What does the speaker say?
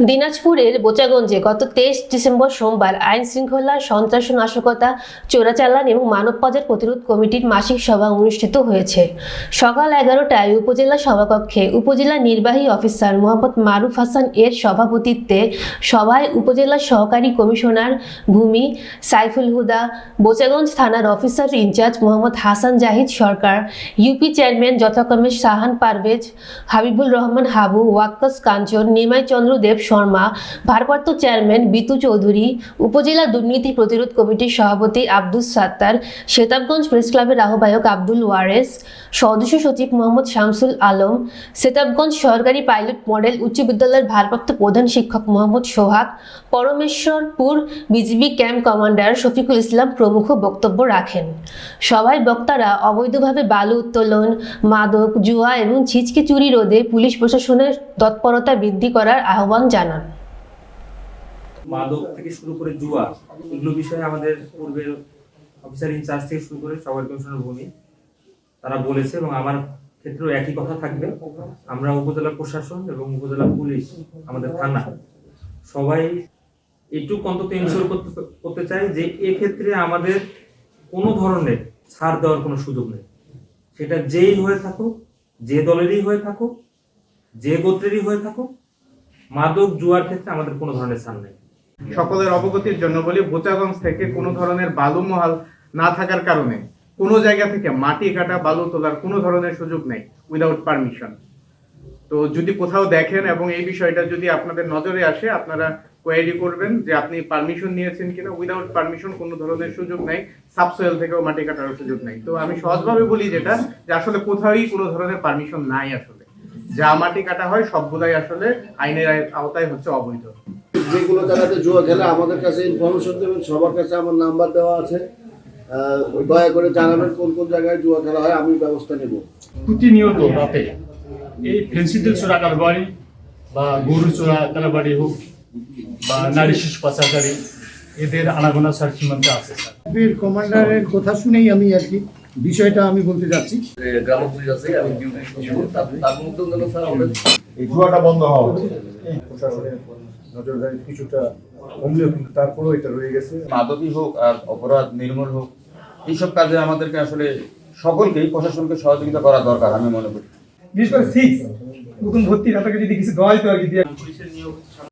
দিনাজপুরের বোচাগঞ্জে গত 23 ডিসেম্বর সোমবার আইন শৃঙ্খলা, সন্ত্রাস ও নাশকতা, চোরাচালান এবং মানব পাচার প্রতিরোধ কমিটির মাসিক সভা অনুষ্ঠিত হয়েছে। সকাল 11টায় উপজেলা সভাকক্ষে উপজেলা নির্বাহী অফিসার মোহাম্মদ মারুফ হাসান এর সভাপতিত্বে সভায় উপজেলা সহকারী কমিশনার ভূমি সাইফুল হুদা, বোচাগঞ্জ থানার অফিসার ইনচার্জ মোহাম্মদ হাসান জাহিদ সরকার, ইউপি চেয়ারম্যান যথাক্রমে শাহান পারভেজ, হাবিবুর রহমান হাবু, ওয়াক্কাস কাঞ্চন, নিমাই চন্দ্র দেব শর্মা, ভারপ্রাপ্ত চেয়ারম্যান বিতু চৌধুরী, উপজেলা দুর্নীতি প্রতিরোধ কমিটির সভাপতি আব্দুস সাত্তার, সেতাবগঞ্জ প্রেস ক্লাবের আহ্বায়ক আব্দুল ওয়ারেস, সদস্য সচিব মোহাম্মদ শামসুল আলম, সেতাবগঞ্জ সরকারি পাইলট মডেল উচ্চ বিদ্যালয়ের ভারপ্রাপ্ত প্রধান শিক্ষক মোহাম্মদ সোহাগ, পরমেশ্বরপুর BGB camp commander Shafiqul Islam প্রমুখ বক্তব্য রাখেন। সভায় বক্তারা অবৈধভাবে বালু উত্তোলন, মাদক, জুয়া এবং ছিচকে চুরি রোধে পুলিশ প্রশাসনের তৎপরতা বৃদ্ধি করার আহ্বান জানান। মাদক থেকে শুরু করে জুয়া, এগুলো বিষয়ে আমাদের পূর্বের অফিসার ইনচার্জ থেকে শুরু করে সবার কমিশনার ভূমি তারা বলেছে, এবং আমার ক্ষেত্রেও একই কথা থাকবে। আমরা উপজেলা প্রশাসন এবং উপজেলা পুলিশ, আমাদের থানা, সবাই এটুকু অন্তত ইনশিওর করতে চাই যে এক্ষেত্রে আমাদের কোনো ধরনের ছাড় দেওয়ার কোনো সুযোগ নেই। সেটা যেই হয়ে থাকুক, যে দলেরই হয়ে থাকুক, যে গোত্রেরই হয়ে থাকুক, মাদক জুয়ার ক্ষেত্রে আমাদের কোনো ধরনের ছাড় নেই। সকলের অবগতির জন্য বলি, বোচাগঞ্জ থেকে কোনো ধরনের বালু মহাল না থাকার কারণে কোনো জায়গা থেকে মাটি কাটা, বালু তোলার কোনো ধরনের সুযোগ নেই উইদাউট পারমিশন। তো যদি কোথাও দেখেন এবং এই বিষয়টা যদি আপনাদের নজরে আসে, আপনারা কোয়েরি করবেন যে আপনি পারমিশন নিয়েছেন কিনা। উইদাউট পারমিশন কোনো ধরনের সুযোগ নেই, সাবসয়েল থেকেও মাটি কাটার সুযোগ নেই। তো আমি সহজভাবে বলি যেটা, যে আসলে কোথাওই কোনো ধরনের পারমিশন নাই। আসলে যা মাটি কাটা হয় সবগুলাই আসলে আইনের আওতায় হচ্ছে অবৈধ। যেগুলো জায়গাতে জুয়া খেলে আমাদের কাছে ইনফরমেশন দেবেন, সবার কাছে আমার নাম্বার দেওয়া আছে। দয়া করে জানাবেন কোন কোন জায়গায় জুয়া খেলা হয়, আমি ব্যবস্থা নেব। প্রতিনিয়ত রাতে এই ফেন্সিডিল চোরা কারবারি বা গরু চোরা কারবারি হোক বা নারী শিশু পাচারকারী, এদের আনাগোনা স্যার সীমান্তে আছে। বীর কমান্ডারের কথা শুনেই আমি আর কি বিষয়টা আমি বলতে যাচ্ছি। গ্রাম পুলিশ আছে, আমি ডিউটি তার মধ্যে যেন স্যার আমাদের এই জুয়াটা বন্ধ হওয়া উচিত। প্রশাসনের নজরদারি কিছুটা কমলেও কিন্তু তারপরেও এটা রয়ে গেছে। মাদকই হোক আর অপরাধ নির্মূল হোক, এইসব কাজে আমাদেরকে আসলে সকলকেই প্রশাসনকে সহযোগিতা করা দরকার আমি মনে করি। বিশেষ করে 6 নতুন ভর্তি খাতাকে যদি কিছু দেওয়া হতো আর কি। পুলিশের নিয়োগ হচ্ছে